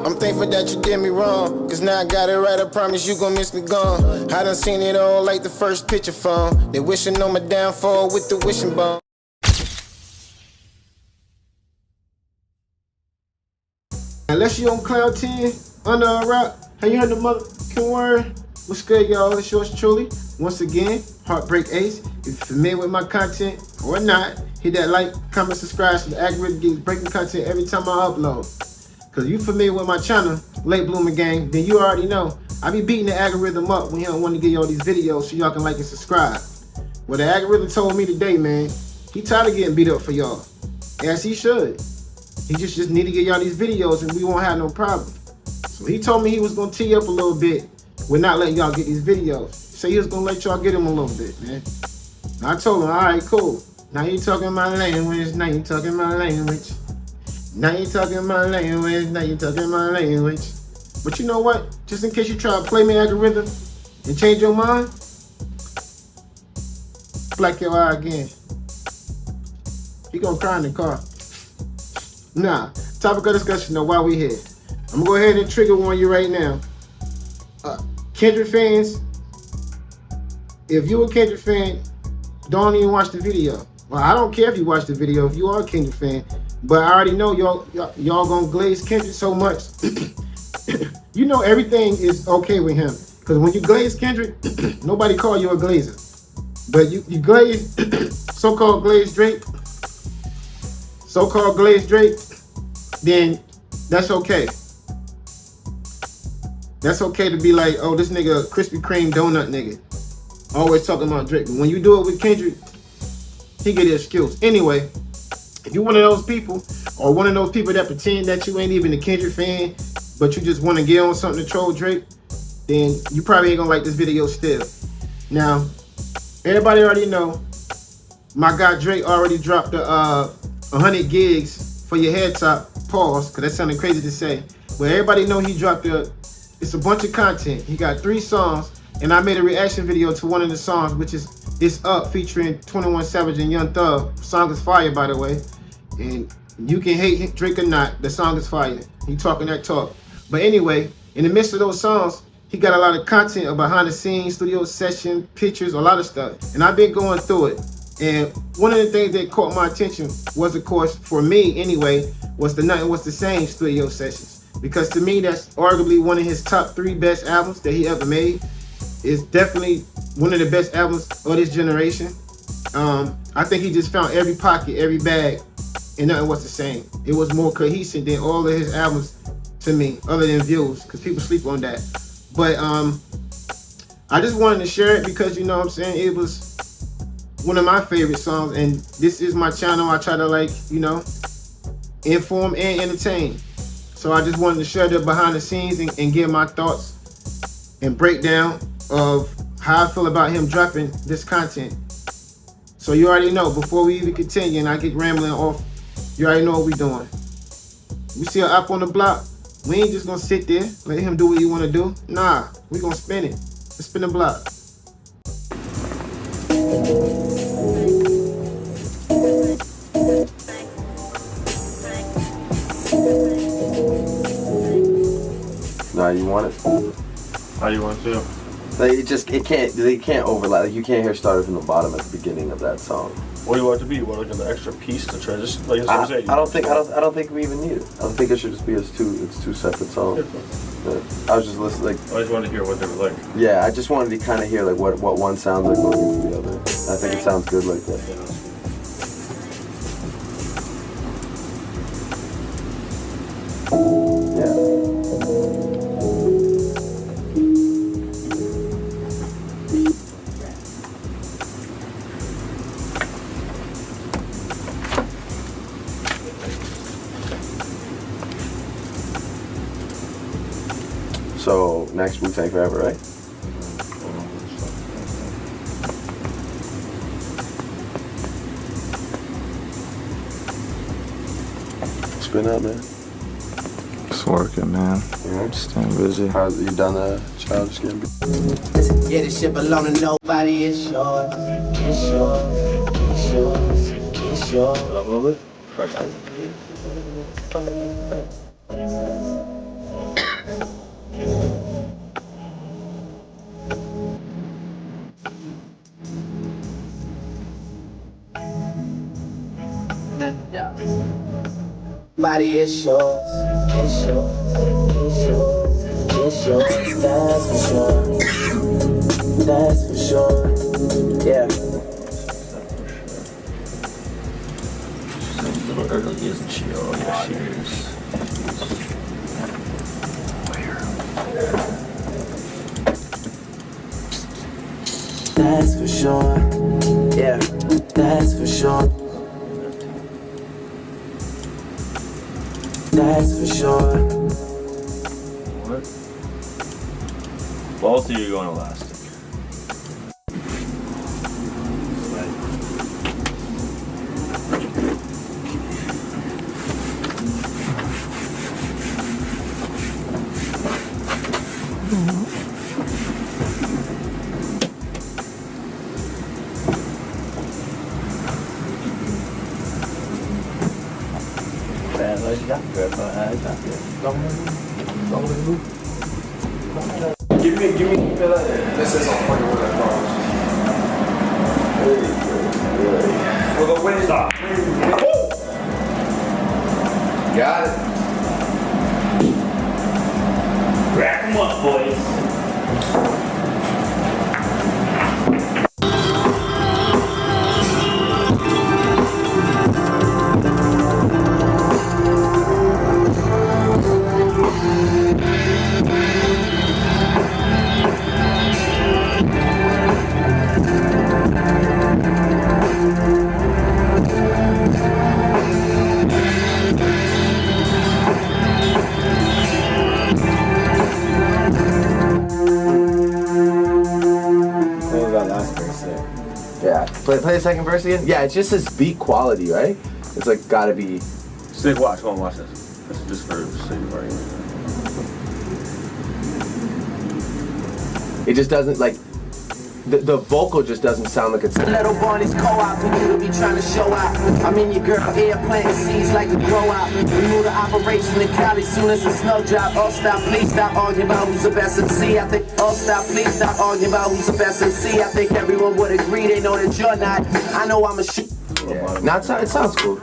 I'm thankful that you did me wrong, cause now I got it right, I promise you gon' miss me gone. I done seen it all like the first picture phone. They wishing on my downfall with the wishing bone. Unless you on cloud 10, under a rock, have you heard the motherfucking word? What's good, y'all? It's yours truly. Once again, HeartBreak Ace. If you're familiar with my content or not, hit that like, comment, subscribe so the algorithm gets breaking content every time I upload. Cause if you familiar with my channel, Late Bloomer Gang, then you already know I be beating the algorithm up when he don't want to get y'all these videos so y'all can like and subscribe. Well, the algorithm told me today, man, he tired of getting beat up for y'all. As he should. He just need to get y'all these videos and we won't have no problem. So he told me he was gonna tee up a little bit with not letting y'all get these videos. Say he was gonna let y'all get them a little bit, man. And I told him, all right, cool. Now you talking my language, now you talking my language. Now you talking my language, now you talking my language. But you know what? Just in case you try to play me algorithm and change your mind, black your eye again. He gonna cry in the car. Nah, topic of discussion though, while we here. I'm gonna go ahead and trigger warn you right now. Kendrick fans, if you a Kendrick fan, don't even watch the video. Well, I don't care if you watch the video if you are a Kendrick fan, but I already know y'all gonna glaze Kendrick so much. You know everything is okay with him. Because when you glaze Kendrick, nobody call you a glazer. But you glaze so-called glaze Drake, then that's okay. That's okay to be like, oh, this nigga Krispy Kreme donut nigga. Always talking about Drake. But when you do it with Kendrick, he get his skills. Anyway, if you're one of those people, or one of those people that pretend that you ain't even a Kendrick fan, but you just want to get on something to troll Drake, then you probably ain't gonna like this video still. Now, everybody already know my guy Drake already dropped the 100 gigs for your head top. Pause, because that sounded crazy to say. But everybody know he dropped it's a bunch of content. He got 3 songs, and I made a reaction video to one of the songs, which is It's Up, featuring 21 Savage and Young Thug. The song is fire, by the way. And you can hate Drake or not, the song is fire. He talking that talk. But anyway, in the midst of those songs, he got a lot of content of behind the scenes, studio session, pictures, a lot of stuff. And I've been going through it. And one of the things that caught my attention was, of course, for me anyway, was the Nothing Was the Same studio sessions. Because to me, that's arguably one of his top 3 best albums that he ever made. It's definitely one of the best albums of this generation. I think he just found every pocket, every bag, and Nothing Was the Same. It was more cohesive than all of his albums to me, other than Views, because people sleep on that. But I just wanted to share it because, you know what I'm saying, it was one of my favorite songs, and this is my channel. I try to, like, you know, inform and entertain. So I just wanted to share the behind the scenes and give my thoughts and breakdown of how I feel about him dropping this content. So you already know, before we even continue and I get rambling off, you already know what we doing. We see an up on the block, we ain't just gonna sit there, let him do what he wanna do. Nah, we gonna spin it. Let's spin the block. Nah, you want it? How you want to? Like they can't overlap. Like you can't hear started from the bottom at the beginning of that song. What do you want it to be? You want like an extra piece to transition? Like that's what I'm saying. I don't think we even need it. I don't think it should just be it's two separate songs. I was just listening. Like I just wanted to hear what they were like. Yeah, I just wanted to kind of hear like what one sounds like going into the other. I think it sounds good like that. Yeah. So next Wu-Tang Forever, right? Spin up, man. Just working, man. Yeah. Staying busy. How's you done the Childish Gambino? Yeah, this shit belong to nobody. It's yours. It's yours. It's yours. It's yours. A little bit? Body is yours. It's yours. It's yours. It's yours. That's for sure. That's for sure. Yeah. She's a little early, isn't she? Oh, yeah, she is. That's for sure. Yeah. That's for sure. That's for sure. What? Both of you are going elastic. Give me, this is on point with that for the win. Stop. Got it. Rack 'em up, boys. Yeah. Play the second verse again? Yeah, it just says beat quality, right? It's like gotta be. Sick, watch. Hold on, watch this. This is just for sick argument. It just doesn't like. The vocal just doesn't sound like it's. Little Barney's co-op for you to be trying to show out. I'm in your girl ear planting seeds like a grow out. We move the operation in Cali soon as the snow drop. Oh stop, please stop arguing about who's the best MC. I think. Oh stop, please stop arguing about who's the best MC. I think everyone would agree. They know that you're not. I know I'm a shit. Yeah. No, it sounds cool.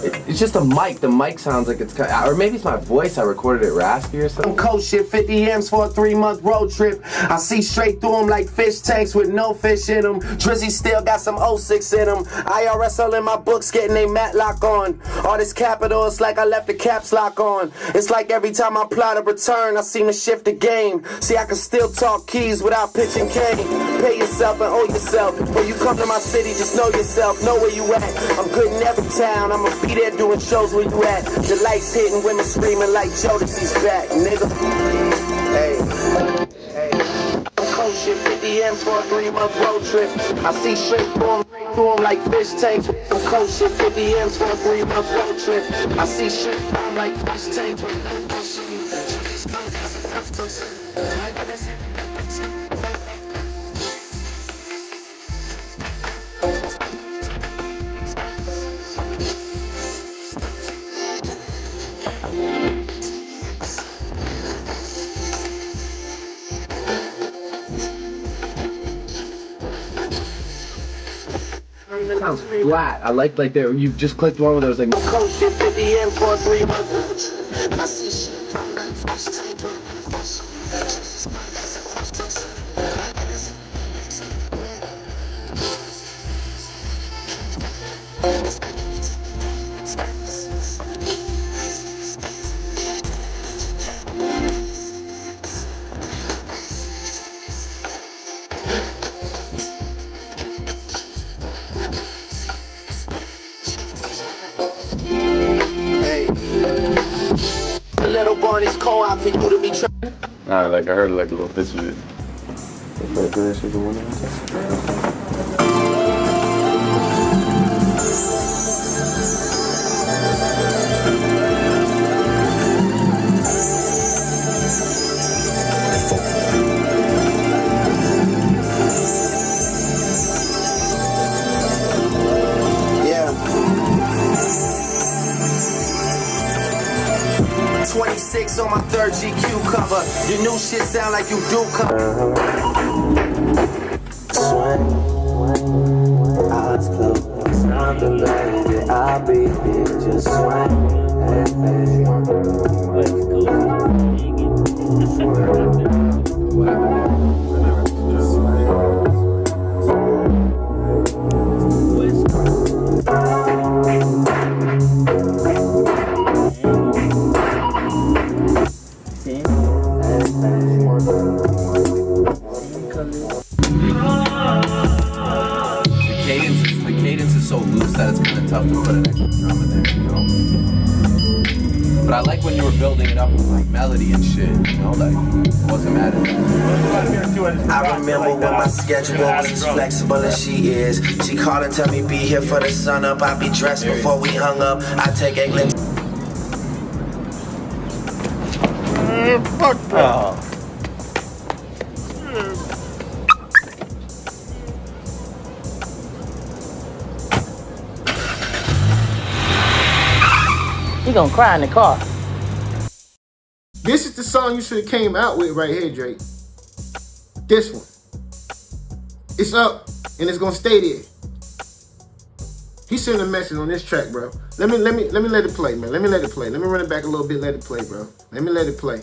It's just a mic. The mic sounds like it's or maybe it's my voice. I recorded it raspy or something. Cold shit, 50 M's for a 3-month road trip. I see straight through them like fish tanks with no fish in them. Drizzy still got some 06 in them. IRS all in my books getting they matlock on. All this capital, it's like I left the caps lock on. It's like every time I plot a return, I seem to shift the game. See, I can still talk keys without pitching cane. Pay yourself and owe yourself. When you come to my city, just know yourself, know where you at. I'm good in every town, I'ma be there doing shows where you at. The lights hitting, women screaming like Jodeci's back, nigga. Hey, hey. I'm cold shit, 50 M's for a 3-month road trip. I see straight through them like fish tanks. I'm cold shit, 50 M's for a 3-month road trip. I see straight through them like fish tanks. It sounds flat. I like there. You just clicked one where there was like. Cold shit, 50 M's for a 3-month. I see shit. Little Barney's co-op for you to be trying. Nah, like I heard like little bits of it. Yeah. 26 on my 3rd GQ cover. Your new shit sound like you do cover. Sweat, eyes closed. It's not the baby, I'll be here. Just sweat. The cadence is so loose that it's kind of tough to put an extra drum in there, you know? But I like when you were building it up with like melody and shit, you know? Like, it wasn't mad at that. I remember when my schedule was as flexible as she is. She called and tell me be here for the sun up. I be dressed before we hung up. I take a glimpse. Fuck that. He gonna cry in the car. This is the song you should have came out with right here, Drake. This one. It's up and it's gonna stay there. He sent a message on this track, bro. Let me let it play, man. Let me let it play. Let me run it back a little bit. Let it play, bro. Let me let it play.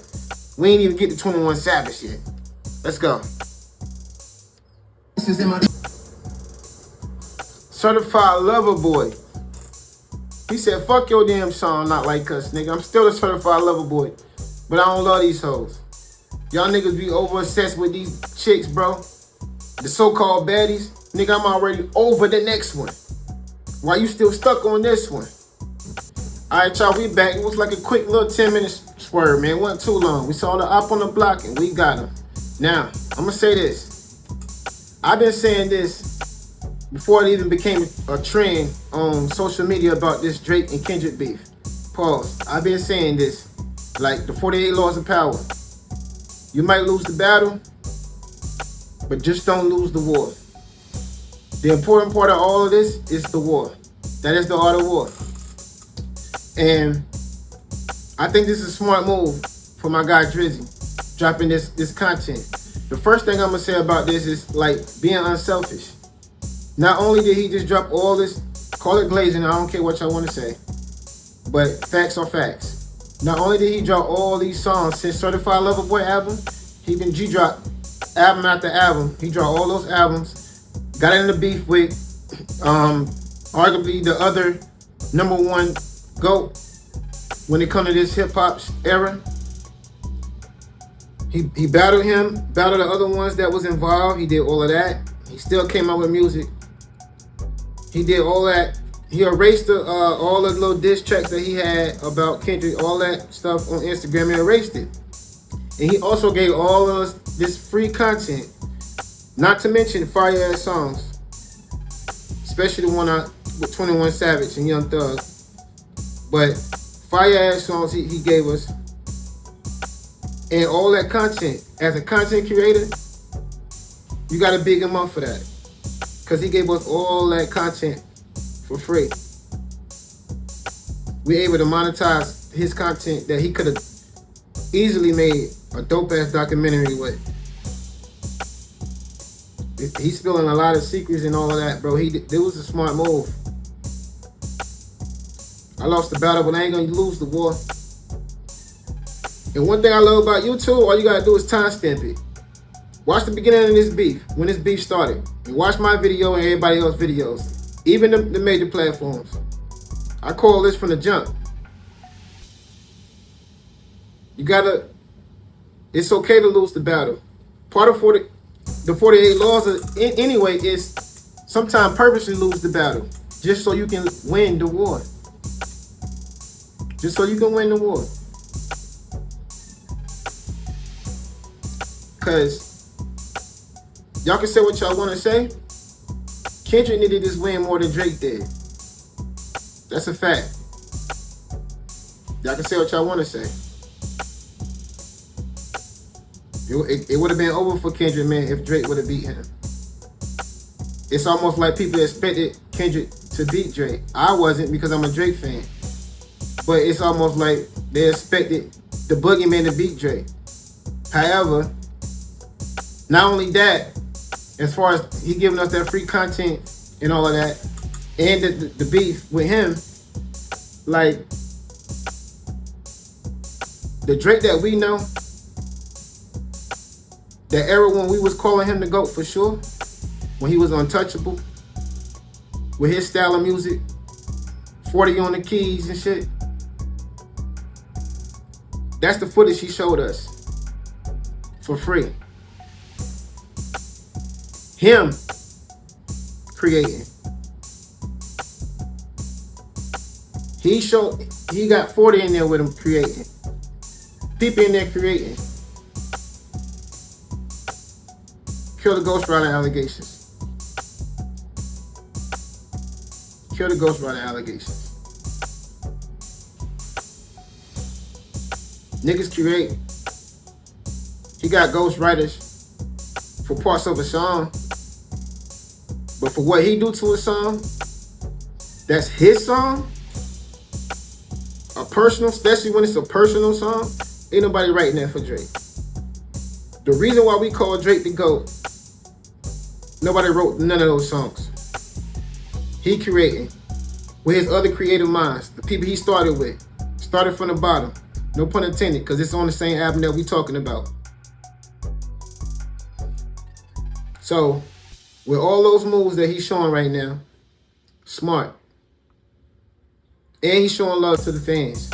We ain't even get to 21 Savage yet. Let's go. Certified Lover Boy. He said, fuck your damn song, Not Like Us, nigga. I'm still a certified lover boy, but I don't love these hoes. Y'all niggas be over obsessed with these chicks, bro. The so-called baddies. Nigga, I'm already over the next one. Why you still stuck on this one? All right, y'all, we back. It was like a quick little 10-minute swerve, man. It wasn't too long. We saw the op on the block, and we got him. Now, I'm going to say this. I've been saying this before it even became a trend on social media about this Drake and Kendrick beef. Pause. I've been saying this. Like the 48 laws of power. You might lose the battle, but just don't lose the war. The important part of all of this is the war. That is the art of war. And I think this is a smart move for my guy Drizzy, dropping this content. The first thing I'm gonna say about this is like being unselfish. Not only did he just drop all this, call it glazing, I don't care what y'all want to say, but facts are facts. Not only did he drop all these songs since Certified Lover Boy album, he dropped album after album. He dropped all those albums, got in the beef with arguably the other #1 GOAT when it comes to this hip hop era. He battled him, battled the other ones that was involved. He did all of that. He still came out with music. He did all that. He erased all the little diss tracks that he had about Kendrick, all that stuff on Instagram, and erased it. And he also gave all of us this free content, not to mention fire-ass songs, especially the one with 21 Savage and Young Thug. But fire-ass songs he gave us, and all that content. As a content creator, you gotta big him up for that, because he gave us all that content for free. We're able to monetize his content that he could have easily made a dope-ass documentary with. He's spilling a lot of secrets and all of that, bro. It was a smart move. I lost the battle, but I ain't gonna lose the war. And one thing I love about YouTube, all you gotta do is timestamp it. Watch the beginning of this beef, when this beef started. And watch my video and everybody else's videos. Even the major platforms. I call this from the jump. It's okay to lose the battle. Part of the 48 laws anyway is sometimes purposely lose the battle. Just so you can win the war. Just so you can win the war. Because y'all can say what y'all want to say. Kendrick needed this win more than Drake did. That's a fact. Y'all can say what y'all want to say. It would have been over for Kendrick, man, if Drake would have beat him. It's almost like people expected Kendrick to beat Drake. I wasn't, because I'm a Drake fan. But it's almost like they expected the boogeyman to beat Drake. However, not only that, as far as he giving us that free content and all of that, and the beef with him, like, the Drake that we know, that era when we was calling him the GOAT for sure, when he was untouchable, with his style of music, 40 on the keys and shit. That's the footage he showed us for free. Him creating. He got 40 in there with him creating. People in there creating. Kill the Ghost Rider allegations. Kill the Ghost Rider allegations. Niggas create. He got Ghost Riders for parts of a song. But for what he do to a song, that's his song. A personal, especially when it's a personal song, ain't nobody writing that for Drake. The reason why we call Drake the GOAT, nobody wrote none of those songs. He creating with his other creative minds, the people he started with. Started from the bottom. No pun intended, because it's on the same album that we talking about. So, with all those moves that he's showing right now, smart. And he's showing love to the fans.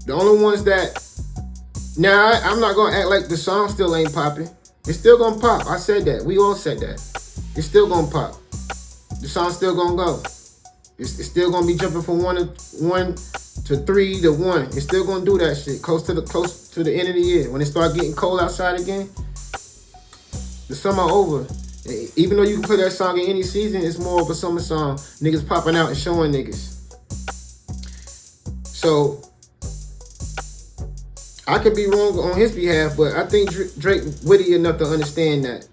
The only ones that... Now, I'm not going to act like the song still ain't popping. It's still going to pop. I said that. We all said that. It's still going to pop. The song's still going to go. It's still going to be jumping from 1 to 3 to 1. It's still going to do that shit close to the end of the year. When it start getting cold outside again, the summer over. Even though you can play that song in any season, it's more of a summer song. Niggas popping out and showing niggas. So, I could be wrong on his behalf, but I think Drake witty enough to understand that.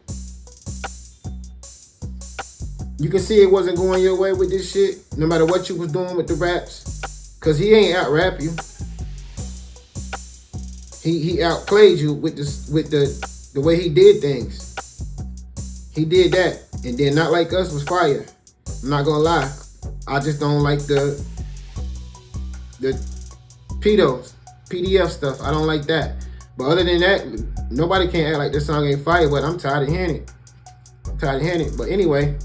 You can see it wasn't going your way with this shit, no matter what you was doing with the raps. Cause he ain't out-rap you. He outplayed you with the way he did things. He did that. And then Not Like Us was fire. I'm not gonna lie. I just don't like the PDF stuff. I don't like that. But other than that, nobody can act like this song ain't fire, but I'm tired of hearing it. But anyway.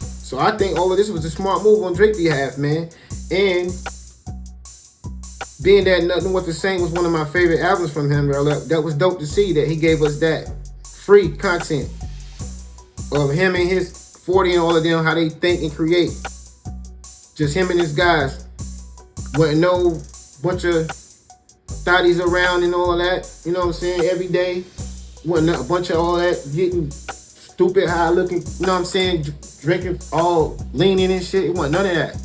So I think all of this was a smart move on Drake's behalf, man. And being that Nothing Was the Same was one of my favorite albums from him, bro. That was dope to see that he gave us that free content of him and his 40 and all of them, how they think and create. Just him and his guys. Wasn't no bunch of thotties around and all of that. You know what I'm saying? Every day. Wasn't a bunch of all that getting stupid, high looking, you know what I'm saying? Drinking, all leaning and shit. It wasn't none of that.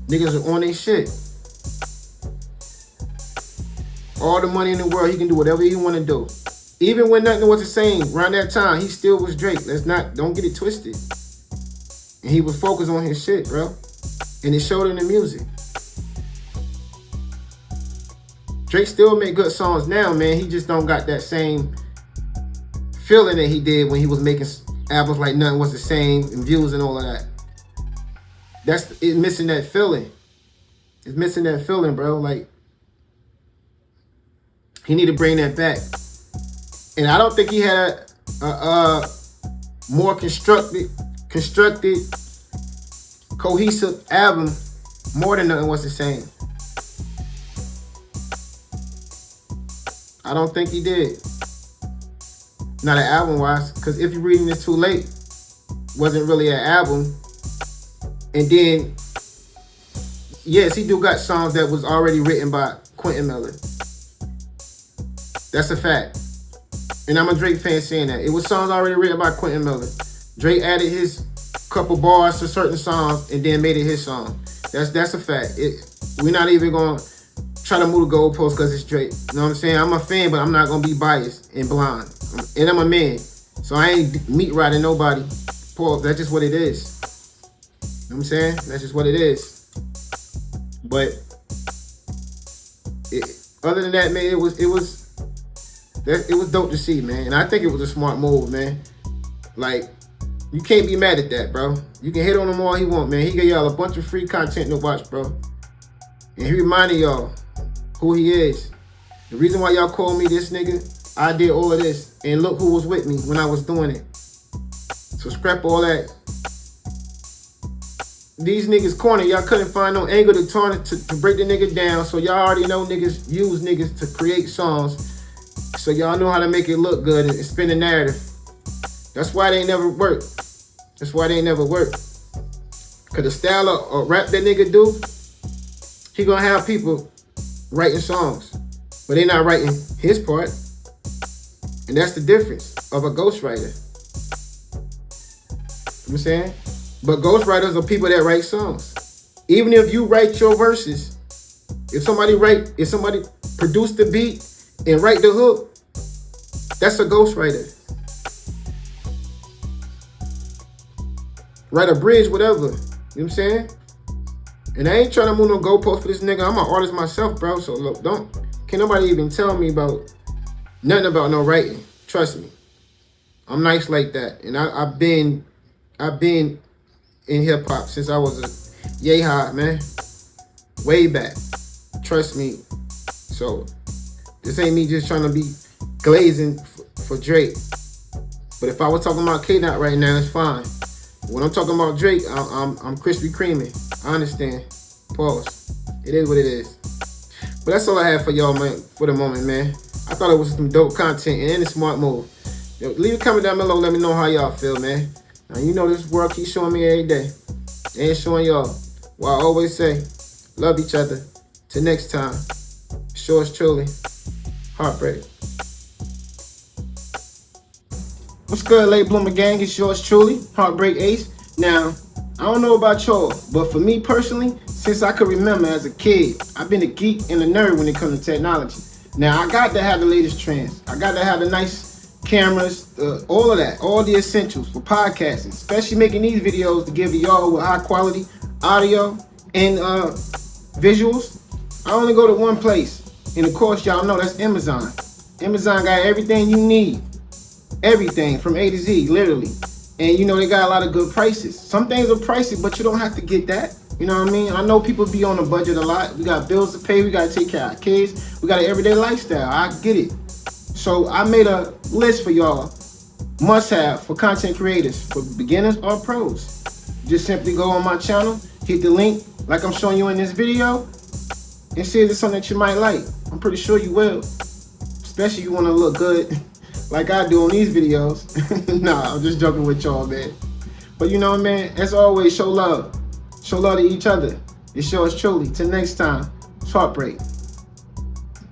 Niggas are on their shit. All the money in the world, he can do whatever he want to do. Even when Nothing Was the Same, around that time, he still was Drake. Don't get it twisted. And he was focused on his shit, bro. And it showed in the music. Drake still make good songs now, man. He just don't got that same feeling that he did when he was making albums like Nothing Was the Same and Views and all of that. It's missing that feeling. It's missing that feeling, bro. Like, he need to bring that back. And I don't think he had a more constructed, cohesive album more than Nothing Was the Same. I don't think he did. Not an album-wise, because If You're Reading This Too Late wasn't really an album. And then, yes, he do got songs that was already written by Quentin Miller. That's a fact. And I'm a Drake fan saying that. It was songs already written by Quentin Miller. Drake added his couple bars to certain songs and then made it his song. That's a fact. We're not even going to try to move the goalposts because it's Drake. You know what I'm saying? I'm a fan, but I'm not going to be biased and blind. And I'm a man. So I ain't meat riding nobody. Paul, that's just what it is. You know what I'm saying? That's just what it is. But other than that, man, it was dope to see, man. And I think it was a smart move, man. Like, you can't be mad at that, bro. You can hit on him all he want, man. He gave y'all a bunch of free content to watch, bro. And he reminded y'all who he is. The reason why y'all call me this nigga, I did all of this. And look who was with me when I was doing it. So scrap all that. These niggas corner, y'all couldn't find no angle to break the nigga down. So y'all already know niggas use niggas to create songs. So y'all know how to make it look good and spin the narrative. That's why they never work. That's why they never work. Cause the style of rap that nigga do, he gonna have people writing songs, but they not writing his part. And that's the difference of a ghostwriter. You know what I'm saying? But ghostwriters are people that write songs. Even if you write your verses, if somebody produce the beat and write the hook, that's a ghostwriter. Write a bridge, whatever. You know what I'm saying? And I ain't trying to move no goalpost for this nigga. I'm an artist myself, bro. So look, can't nobody even tell me about nothing about no writing. Trust me. I'm nice like that. And I've been in hip hop since I was a yay high, man. Way back. Trust me. So this ain't me just trying to be glazing for Drake. But if I was talking about K-Dot right now, it's fine. When I'm talking about Drake, I'm Krispy Kreming. I understand. Pause. It is what it is. But that's all I have for y'all, man, for the moment, man. I thought it was some dope content and a smart move. Yo, leave a comment down below. Let me know how y'all feel, man. Now, you know this world keeps showing me every day. And showing y'all. Well, I always say, love each other. Till next time. Yours truly, HeartBreak. What's good, Late Bloomer Gang? It's yours truly, HeartBreak Ace. Now, I don't know about y'all, but for me personally, since I could remember as a kid, I've been a geek and a nerd when it comes to technology. Now, I got to have the latest trends. I got to have the nice cameras, all of that, all the essentials for podcasting, especially making these videos to give y'all with high quality audio and visuals. I only go to one place, and of course, y'all know that's Amazon. Amazon got everything you need. Everything from A to Z, literally. And you know, they got a lot of good prices. Some things are pricey, but you don't have to get that. You know what I mean? I know people be on a budget a lot. We got bills to pay. We got to take care of our kids. We got an everyday lifestyle. I get it. So I made a list for y'all. Must have for content creators, for beginners or pros. Just simply go on my channel, hit the link like I'm showing you in this video, and see if it's something that you might like. I'm pretty sure you will. Especially if you want to look good like I do on these videos. Nah, I'm just joking with y'all, man. But you know, man, as always, show love. Show love to each other. It's yours truly. Till next time, it's HeartBreak.